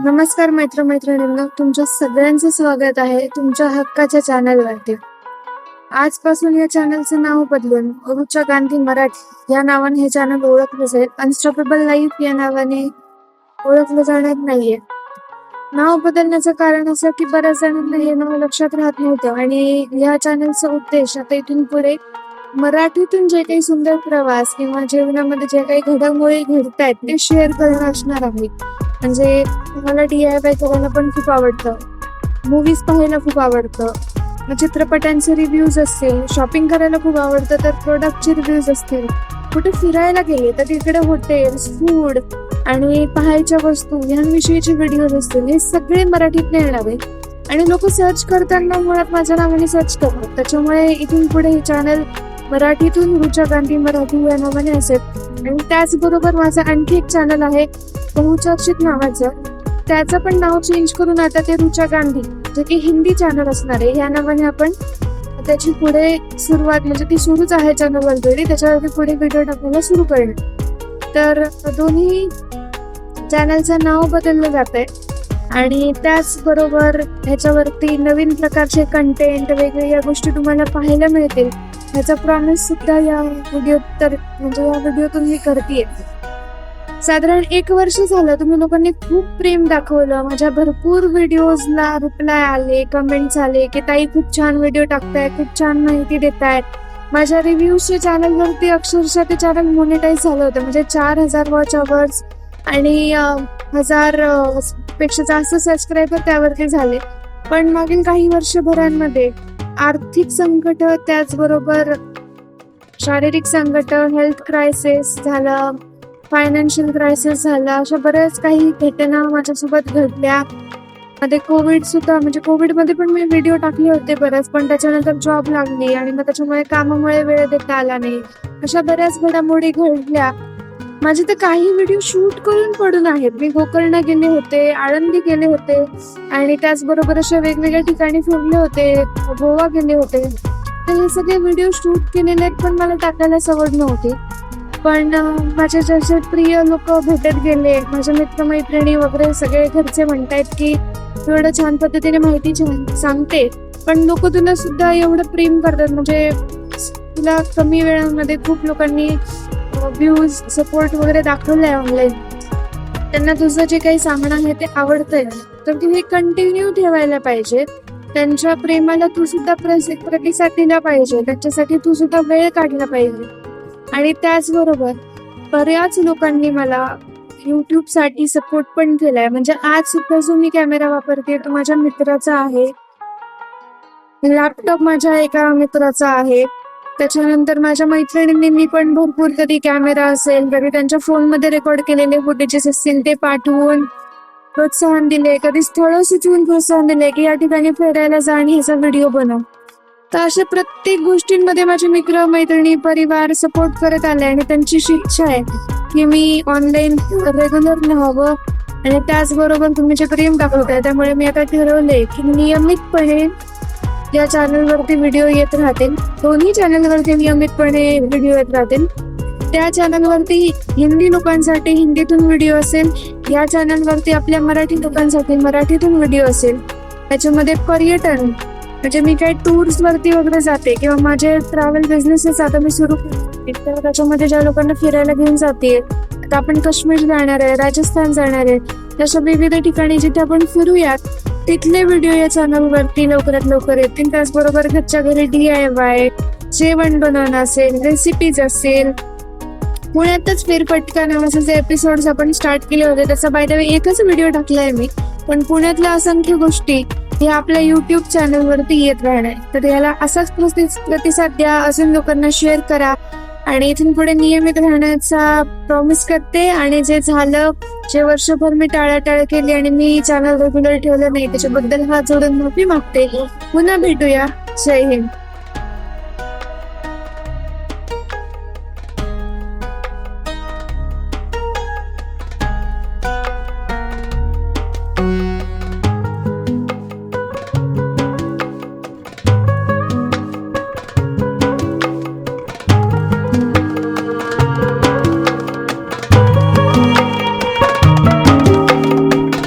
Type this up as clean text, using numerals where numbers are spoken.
नमस्कार मैत्रिणींनो, तुमच्या सगळ्यांचं स्वागत आहे तुमच्या हक्काच्या चॅनलवरती. आजपासून या चॅनलचं नाव बदलून रुचा गांधी मराठी या नावाने हे चॅनल ओळखलं जाईल. अनस्टॉपेबल लाईफ या नावाने ओळखलं जाणार नाहीये. नाव बदलण्याचं कारण असं की बऱ्याच जणांना हे नाव लक्षात राहत नव्हतं आणि या चॅनलचा उद्देश आता इथून पुढे मराठीतून जे काही सुंदर प्रवास किंवा जीवनामध्ये जे काही घडामोडी घडतायत ते शेअर करणं असणार आहे. म्हणजे मला DIY करायला पण खूप आवडतं, मूवीज पाहायला खूप आवडतं, चित्रपटांचे रिव्ह्यूज असतील, शॉपिंग करायला खूप आवडतं तर प्रोडक्टचे रिव्ह्यूज असतील, कुठे फिरायला गेले तर तिकडे हॉटेल्स, फूड आणि पाहायच्या वस्तू यांविषयीचे व्हिडिओज असतील, हे सगळे मराठीतून येणार आहे. आणि लोक सर्च करताना मुळात माझ्या नावाने सर्च करतात. त्याच्यामुळे इथून पुढे हे चॅनल मराठीतून रुचा गांधी मराठी या नावाने असेल. आणि त्याचबरोबर माझं आणखी एक चॅनल आहे बहुचर्चित नावाचं, त्याचं पण नाव चेंज करून आता ते रुचा गांधी जे की हिंदी चॅनल असणार आहे या नावाने आपण त्याची पुढे सुरुवात, म्हणजे ती सुरूच आहे चॅनल ऑलरेडी, त्याच्यावरती पुढे व्हिडिओ टाकायला सुरू करणार. तर दोन्ही चॅनलचं नाव बदललं जात आहे आणि त्याचबरोबर ह्याच्यावरती नवीन प्रकारचे कंटेंट, वेगवेगळ्या गोष्टी तुम्हाला पाहायला मिळतील ह्याचा प्रॉमिस सुद्धा या व्हिडिओतून मी करतेय. साधारण 1 वर्ष झालं तुम्ही लोकांनी खूप प्रेम दाखवलं. माझ्या भरपूर व्हिडिओजला रिप्लाय आले, कमेंट्स आले की ताई खूप छान व्हिडिओ टाकताय, खूप छान माहिती देतायत. माझ्या रिव्ह्यूजच्या चॅनलवरती अक्षरशः ते चॅनल मोनेटाईज झालं होतं. म्हणजे 4000 वॉच अवर्स आणि 1000 पेक्षा जास्त सबस्क्रायबर त्यावरती झाले. पण मागील काही वर्षभरांमध्ये आर्थिक संकट, त्याचबरोबर शारीरिक संकट, हेल्थ क्रायसिस झालं, फायनान्शियल क्रायसिस झाला, अशा बऱ्याच काही घटना माझ्यासोबत घडल्या. मध्ये कोविड सुद्धा, म्हणजे कोविडमध्ये पण मी व्हिडिओ टाकले होते बऱ्याच, पण त्याच्यानंतर जॉब लागली आणि मग त्याच्यामुळे कामामुळे वेळ देता आला नाही. अशा बऱ्याच घडामोडी घडल्या. माझे तर काही व्हिडिओ शूट करून पडून आहेत. मी गोकर्ण गेले होते, आळंदी गेले होते आणि त्याचबरोबर अशा वेगवेगळ्या ठिकाणी फिरले होते, गोवा गेले होते. तर हे सगळे व्हिडिओ शूट केलेले आहेत पण मला टाकायला सवड नव्हती. पण माझे जसे प्रिय लोक भेटत गेले, माझ्या मित्रमैत्रिणी वगैरे सगळे घरचे म्हणतायत की तू एवढं छान पद्धतीने माहिती सांगते पण लोक तुला सुद्धा एवढं प्रेम करतात, म्हणजे तुला कमी वेळामध्ये खूप लोकांनी व्ह्यूज, सपोर्ट वगैरे दाखवलाय ऑनलाईन, त्यांना तुझं जे काही सांगणं आहे ते आवडतंय, तर तू हे कंटिन्यू ठेवायला पाहिजे. त्यांच्या प्रेमाला तू सुद्धा प्रतिसाद दिला पाहिजे, त्यांच्यासाठी तू सुद्धा वेळ काढला पाहिजे. आणि त्याचबरोबर बऱ्याच लोकांनी मला YouTube साठी सपोर्ट पण केलाय. म्हणजे आज सुद्धा जो मी कॅमेरा वापरते तो माझ्या मित्राचा आहे, लॅपटॉप माझ्या एका मित्राचा आहे. त्याच्यानंतर माझ्या मैत्रिणींनी पण भरपूर, कधी कॅमेरा असेल, कधी त्यांच्या फोनमध्ये रेकॉर्ड केलेले फुटेजेस असतील ते पाठवून प्रोत्साहन दिले, कधी स्थळं सुचवून प्रोत्साहन दिले की या ठिकाणी फिरायला जा आणि ह्याचा व्हिडिओ बनव. तर अशा प्रत्येक गोष्टींमध्ये माझे मित्र, मैत्रिणी, परिवार सपोर्ट करत आले आणि त्यांची इच्छा आहे की मी ऑनलाईन रेग्युलर राहावं आणि त्याचबरोबर तुम्ही जे प्रेम दाखवताय त्यामुळे मी आता ठरवलंय की नियमितपणे या चॅनलवरती व्हिडिओ येत राहतील. दोन्ही चॅनलवरती नियमितपणे व्हिडिओ येत राहतील. त्या चॅनलवरती हिंदी लोकांसाठी हिंदीतून व्हिडिओ असेल, या चॅनलवरती आपल्या मराठी लोकांसाठी मराठीतून व्हिडिओ असेल. त्याच्यामध्ये पर्यटन, म्हणजे मी काही टूर्स वरती वगैरे जाते किंवा माझे ट्रॅव्हल बिझनेसेस आता मी सुरू केले, तर त्याच्यामध्ये ज्या लोकांना फिरायला घेऊन जाते, आता आपण काश्मीर जाणार आहे, राजस्थान जाणार आहे, तशा विविध ठिकाणी जिथे आपण फिरूयात तिथले व्हिडिओ या चॅनलवरती लवकरात लवकर येतील. त्याचबरोबर घरच्या घरी DIY, जेवण बनवणं असेल, रेसिपीज असेल. पुण्यातच फेरफटका नावाचे जे एपिसोड्स आपण स्टार्ट केले होते त्याचा बाय द वे एकच व्हिडिओ टाकलाय मी, पण पुण्यातल्या असंख्य गोष्टी हे आपल्या YouTube चॅनलवरती येत राहणार. तर याला असाच प्रतिसाद द्या, अजून लोकांना शेअर करा आणि इथून पुढे नियमित राहण्याचा प्रॉमिस करते. आणि जे झालं, जे वर्षभर मी टाळाटाळ केली आणि मी चॅनल रेग्युलर ठेवलं नाही त्याच्याबद्दल हात जोडून माफी मागते. पुन्हा भेटूया. जय हिंद.